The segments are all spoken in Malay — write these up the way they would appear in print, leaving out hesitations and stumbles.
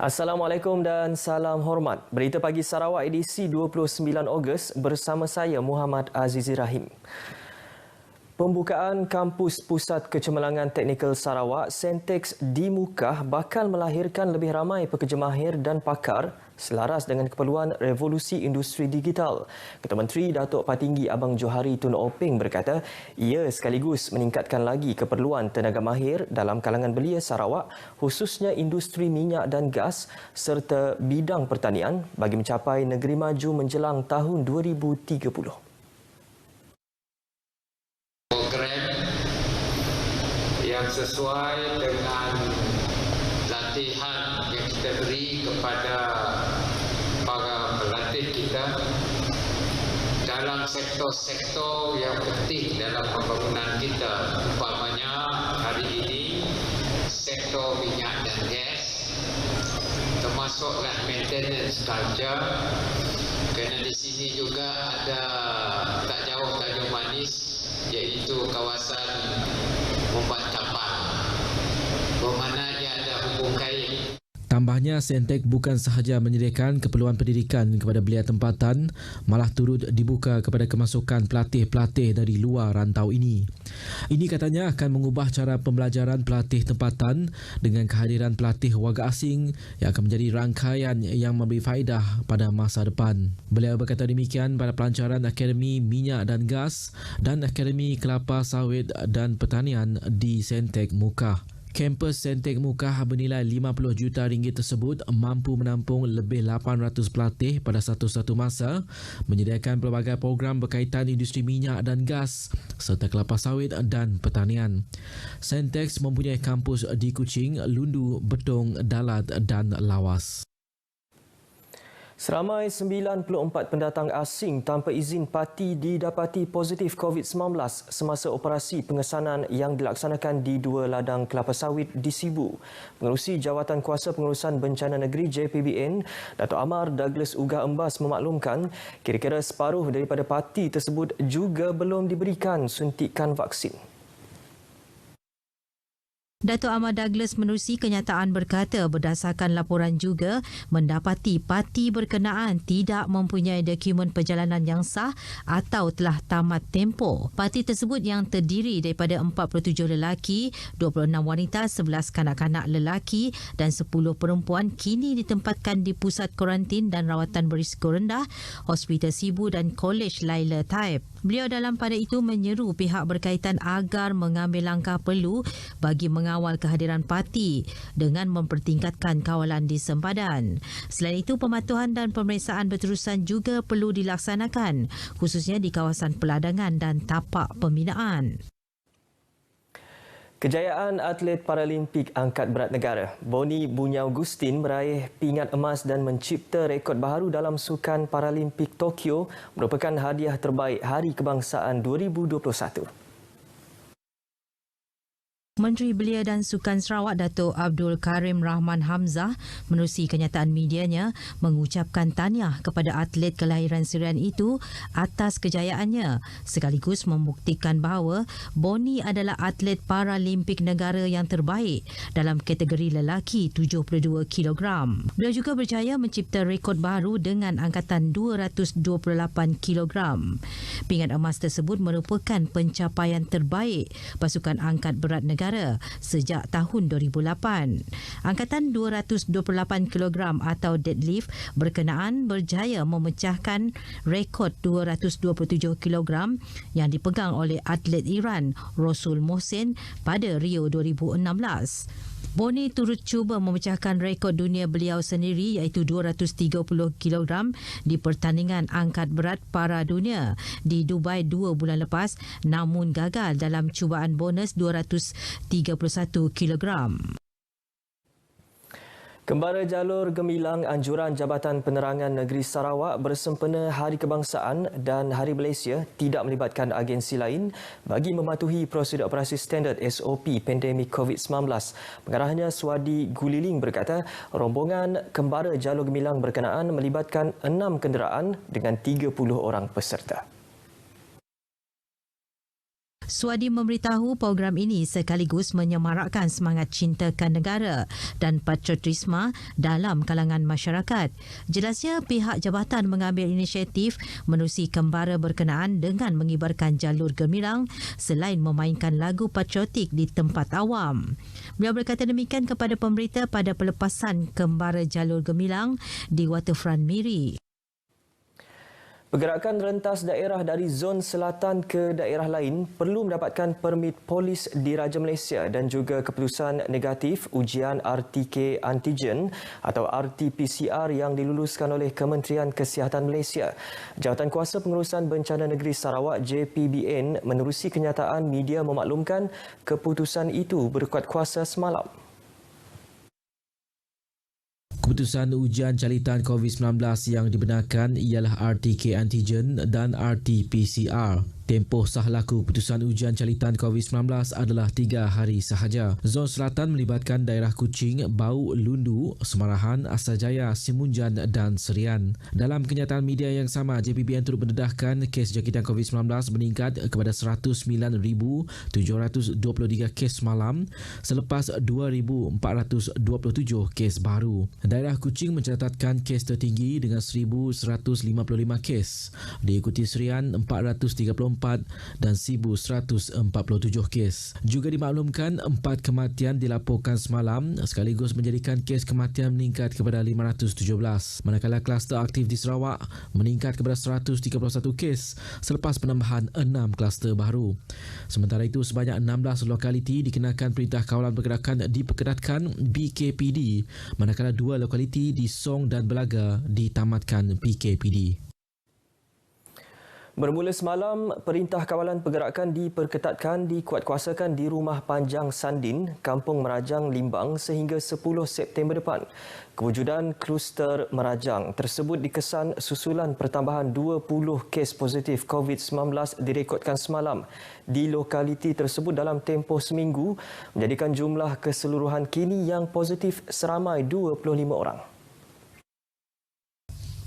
Assalamualaikum dan salam hormat. Berita Pagi Sarawak edisi 29 Ogos bersama saya Muhammad Azizi Rahim. Pembukaan Kampus Pusat Kecemerlangan Teknikal Sarawak Sentex di Mukah bakal melahirkan lebih ramai pekerja mahir dan pakar selaras dengan keperluan revolusi industri digital. Ketua Menteri Datuk Patinggi Abang Johari Tun Openg berkata, ia sekaligus meningkatkan lagi keperluan tenaga mahir dalam kalangan belia Sarawak, khususnya industri minyak dan gas serta bidang pertanian bagi mencapai negeri maju menjelang tahun 2030. Yang sesuai dengan latihan yang kita beri kepada para pelatih kita dalam sektor-sektor yang penting dalam pembangunan kita. Umpamanya hari ini sektor minyak dan gas, termasuklah maintenance culture, kerana di sini juga ada tak jauh Tanjung Manis, iaitu kawasan Mumbat Kapal, bermakna dia ada hubung kain. Tambahnya, Sentex bukan sahaja menyediakan keperluan pendidikan kepada belia tempatan, malah turut dibuka kepada kemasukan pelatih-pelatih dari luar rantau ini. Ini katanya akan mengubah cara pembelajaran pelatih tempatan dengan kehadiran pelatih warga asing yang akan menjadi rangkaian yang memberi faedah pada masa depan. Beliau berkata demikian pada pelancaran Akademi Minyak dan Gas dan Akademi Kelapa Sawit dan Pertanian di Sentex Mukah. Kampus Sentex Mukah bernilai RM50 juta tersebut mampu menampung lebih 800 pelatih pada satu-satu masa, menyediakan pelbagai program berkaitan industri minyak dan gas serta kelapa sawit dan pertanian. Sentex mempunyai kampus di Kuching, Lundu, Betong, Dalat dan Lawas. Seramai 94 pendatang asing tanpa izin parti didapati positif COVID-19 semasa operasi pengesanan yang dilaksanakan di dua ladang kelapa sawit di Sibu. Pengerusi Jawatan Kuasa Pengurusan Bencana Negeri JPBN, Datuk Amar Douglas Ugah Embas memaklumkan kira-kira separuh daripada parti tersebut juga belum diberikan suntikan vaksin. Datuk Ahmad Douglas menerusi kenyataan berkata berdasarkan laporan juga mendapati parti berkenaan tidak mempunyai dokumen perjalanan yang sah atau telah tamat tempoh. Parti tersebut yang terdiri daripada 47 lelaki, 26 wanita, 11 kanak-kanak lelaki dan 10 perempuan kini ditempatkan di pusat kuarantin dan rawatan berisiko rendah, Hospital Sibu dan Kolej Laila Taib. Beliau dalam pada itu menyeru pihak berkaitan agar mengambil langkah perlu bagi mengawal kehadiran parti dengan mempertingkatkan kawalan di sempadan. Selain itu, pematuhan dan pemeriksaan berterusan juga perlu dilaksanakan, khususnya di kawasan peladangan dan tapak pembinaan. Kejayaan atlet Paralimpik angkat berat negara, Boni Bunyau Gustin meraih pingat emas dan mencipta rekod baharu dalam Sukan Paralimpik Tokyo merupakan hadiah terbaik Hari Kebangsaan 2021. Menteri Belia dan Sukan Sarawak Datuk Abdul Karim Rahman Hamzah menerusi kenyataan medianya mengucapkan tahniah kepada atlet kelahiran Syrian itu atas kejayaannya sekaligus membuktikan bahawa Boni adalah atlet Paralimpik negara yang terbaik dalam kategori lelaki 72 kg. Beliau juga berjaya mencipta rekod baru dengan angkatan 228 kg. Pingat emas tersebut merupakan pencapaian terbaik pasukan angkat berat negara sejak tahun 2008. Angkatan 228 kg atau deadlift berkenaan berjaya memecahkan rekod 227 kg yang dipegang oleh atlet Iran Rasul Mohsen pada Rio 2016. Boni turut cuba memecahkan rekod dunia beliau sendiri iaitu 230 kg di pertandingan angkat berat para dunia di Dubai 2 bulan lepas, namun gagal dalam cubaan bonus 231 kg. Kembara jalur gemilang anjuran Jabatan Penerangan Negeri Sarawak bersempena Hari Kebangsaan dan Hari Malaysia tidak melibatkan agensi lain bagi mematuhi prosedur operasi standard SOP pandemik COVID-19. Pengarahnya Swadi Guliling berkata rombongan kembara jalur gemilang berkenaan melibatkan 6 kenderaan dengan 30 orang peserta. Suadi memberitahu program ini sekaligus menyemarakkan semangat cintakan negara dan patriotisme dalam kalangan masyarakat. Jelasnya pihak jabatan mengambil inisiatif menerusi kembara berkenaan dengan mengibarkan jalur gemilang selain memainkan lagu patriotik di tempat awam. Beliau berkata demikian kepada pemberita pada pelepasan kembara jalur gemilang di Waterfront Miri. Pergerakan rentas daerah dari zon selatan ke daerah lain perlu mendapatkan permit polis Diraja Malaysia dan juga keputusan negatif ujian RTK antigen atau RT-PCR yang diluluskan oleh Kementerian Kesihatan Malaysia. Jawatan Kuasa Pengurusan Bencana Negeri Sarawak JPBN menerusi kenyataan media memaklumkan keputusan itu berkuat kuasa semalam. Keputusan ujian calitan COVID-19 yang dibenarkan ialah RTK antigen dan RT-PCR. Tempoh sah laku keputusan ujian calitan COVID-19 adalah 3 hari sahaja. Zon Selatan melibatkan daerah Kuching, Bau, Lundu, Semarahan, Asajaya, Simunjan dan Serian. Dalam kenyataan media yang sama, JPBN turut mendedahkan kes jangkitan COVID-19 meningkat kepada 109,723 kes malam selepas 2,427 kes baru. Daerah Kuching mencatatkan kes tertinggi dengan 1,155 kes. Diikuti Serian 434 dan 1,147 kes. Juga dimaklumkan 4 kematian dilaporkan semalam sekaligus menjadikan kes kematian meningkat kepada 517. Manakala kluster aktif di Sarawak meningkat kepada 131 kes selepas penambahan 6 kluster baru. Sementara itu, sebanyak 16 lokaliti dikenakan perintah kawalan pergerakan diperketatkan BKPD, manakala 2 lokaliti di Song dan Belaga ditamatkan PKPD. Bermula semalam, Perintah Kawalan Pergerakan diperketatkan dikuatkuasakan di Rumah Panjang Sandin, Kampung Merajang, Limbang sehingga 10 September depan. Kewujudan kluster Merajang tersebut dikesan susulan pertambahan 20 kes positif COVID-19 direkodkan semalam di lokaliti tersebut dalam tempoh seminggu, menjadikan jumlah keseluruhan kini yang positif seramai 25 orang.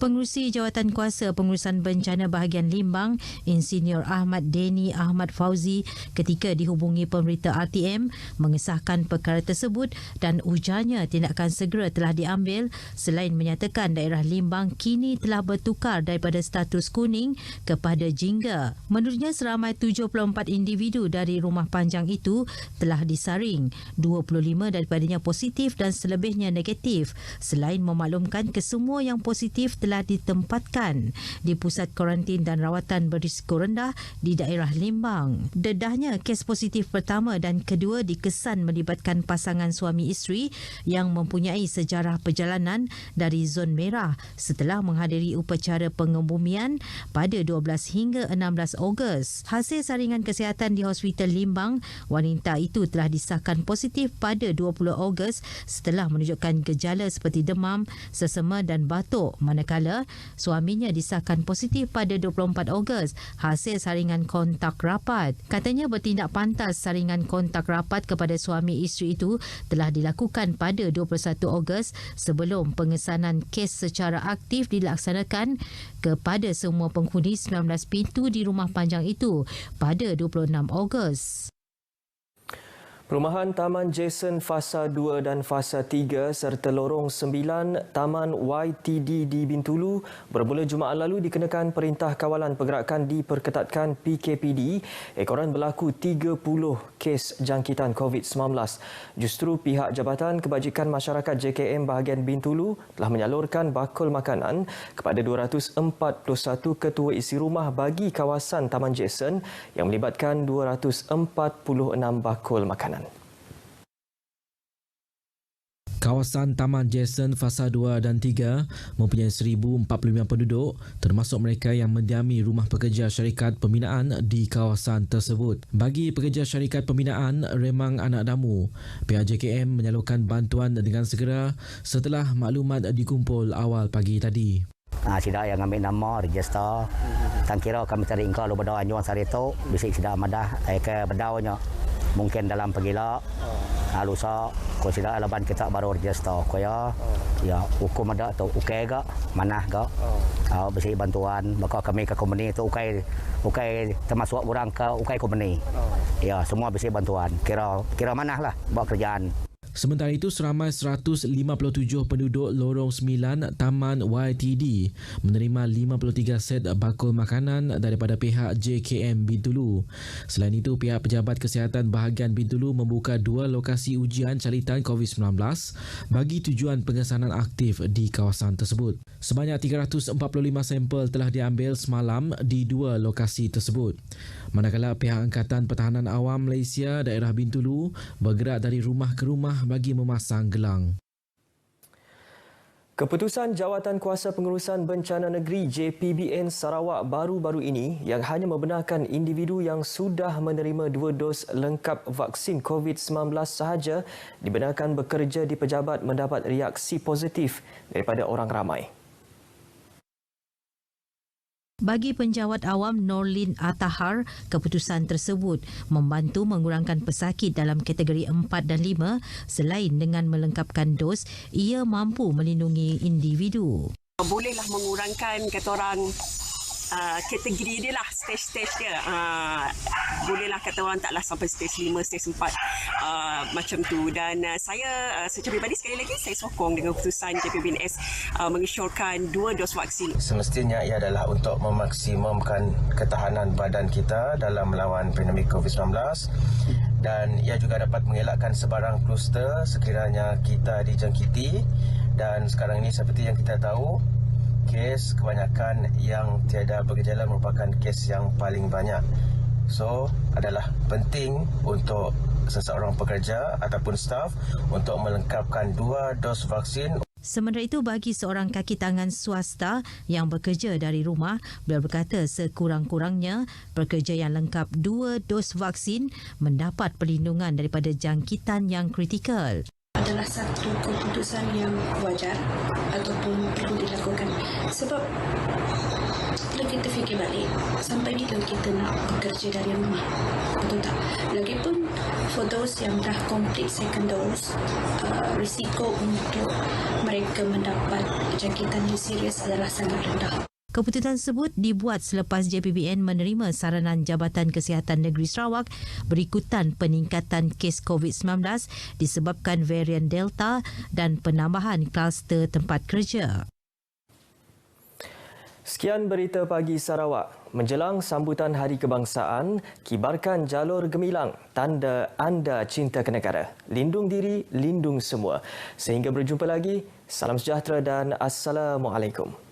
Pengerusi Jawatan Kuasa Pengurusan Bencana Bahagian Limbang, Insinyur Ahmad Deni Ahmad Fauzi ketika dihubungi pemberita RTM mengesahkan perkara tersebut dan ujarnya tindakan segera telah diambil selain menyatakan daerah Limbang kini telah bertukar daripada status kuning kepada jingga. Menurutnya seramai 74 individu dari rumah panjang itu telah disaring, 25 daripadanya positif dan selebihnya negatif, selain memaklumkan kesemua yang positif telah ditempatkan di pusat kuarantin dan rawatan berisiko rendah di daerah Limbang. Dedahnya, kes positif pertama dan kedua dikesan melibatkan pasangan suami isteri yang mempunyai sejarah perjalanan dari zon merah setelah menghadiri upacara pengebumian pada 12 hingga 16 Ogos. Hasil saringan kesihatan di Hospital Limbang, wanita itu telah disahkan positif pada 20 Ogos setelah menunjukkan gejala seperti demam, sesama dan batuk, manakala suaminya disahkan positif pada 24 Ogos hasil saringan kontak rapat. Katanya bertindak pantas saringan kontak rapat kepada suami isteri itu telah dilakukan pada 21 Ogos sebelum pengesanan kes secara aktif dilaksanakan kepada semua penghuni 19 pintu di rumah panjang itu pada 26 Ogos. Perumahan Taman Jason Fasa 2 dan Fasa 3 serta Lorong 9 Taman YTD di Bintulu bermula Jumaat lalu dikenakan Perintah Kawalan Pergerakan diperketatkan PKPD ekoran berlaku 30 kes jangkitan COVID-19. Justru pihak Jabatan Kebajikan Masyarakat JKM bahagian Bintulu telah menyalurkan bakul makanan kepada 241 ketua isi rumah bagi kawasan Taman Jason yang melibatkan 246 bakul makanan. Kawasan Taman Jason Fasa 2 dan 3 mempunyai 1,045 penduduk termasuk mereka yang mendiami rumah pekerja syarikat pembinaan di kawasan tersebut. Bagi pekerja syarikat pembinaan Remang Anak Damu, pihak JKM menyalurkan bantuan dengan segera setelah maklumat dikumpul awal pagi tadi. Sida yang ambil nama register. Tak kira kami cari engkau lu berdoa anjuan sari tu bisik sida madah ke berdaunya. Mungkin dalam pagila lusa ko sila alaban kita baru register ko ya hukum ada atau ukai gak manah gak besi bantuan maka kami ke company tu ukai termasuk orang ke ukai company ya semua besi bantuan kira manah lah buat kerjaan. Sementara itu, seramai 157 penduduk Lorong 9 Taman YTD menerima 53 set bakul makanan daripada pihak JKM Bintulu. Selain itu, pihak Pejabat Kesihatan Bahagian Bintulu membuka 2 lokasi ujian calitan COVID-19 bagi tujuan pengesanan aktif di kawasan tersebut. Sebanyak 345 sampel telah diambil semalam di 2 lokasi tersebut. Manakala pihak Angkatan Pertahanan Awam Malaysia daerah Bintulu bergerak dari rumah ke rumah bagi memasang gelang. Keputusan Jawatan Kuasa Pengurusan Bencana Negeri JPBN Sarawak baru-baru ini yang hanya membenarkan individu yang sudah menerima 2 dos lengkap vaksin COVID-19 sahaja dibenarkan bekerja di pejabat mendapat reaksi positif daripada orang ramai. Bagi penjawat awam Norlin Atahar, keputusan tersebut membantu mengurangkan pesakit dalam kategori 4 dan 5 selain dengan melengkapkan dos, ia mampu melindungi individu. Bolehlah mengurangkan kata orang kategori dia lah, stage-stage dia. Bolehlah kata orang taklah sampai stage 5, stage 4 macam tu. Dan saya secara pribadi sekali lagi saya sokong dengan keputusan JPBNS mengesyorkan 2 dos vaksin. Semestinya ia adalah untuk memaksimumkan ketahanan badan kita dalam melawan pandemik COVID-19 dan ia juga dapat mengelakkan sebarang kluster sekiranya kita dijangkiti. Dan sekarang ini seperti yang kita tahu, kes kebanyakan yang tiada bergejala merupakan kes yang paling banyak. So, adalah penting untuk seseorang pekerja ataupun staf untuk melengkapkan 2 dos vaksin. Sementara itu, bagi seorang kaki tangan swasta yang bekerja dari rumah, beliau berkata sekurang-kurangnya pekerja yang lengkap 2 dos vaksin mendapat perlindungan daripada jangkitan yang kritikal. Adalah satu keputusan yang wajar ataupun perlu dilakukan sebab kalau kita fikir balik sampai bila kita nak bekerja dari rumah, betul tak? Lagipun for those yang dah complete second dose, risiko untuk mereka mendapat jangkitan yang serius adalah sangat rendah. Keputusan tersebut dibuat selepas JPBN menerima saranan Jabatan Kesihatan Negeri Sarawak berikutan peningkatan kes COVID-19 disebabkan varian Delta dan penambahan kluster tempat kerja. Sekian berita pagi Sarawak. Menjelang sambutan Hari Kebangsaan, kibarkan jalur gemilang, tanda anda cinta ke negara. Lindung diri, lindung semua. Sehingga berjumpa lagi, salam sejahtera dan Assalamualaikum.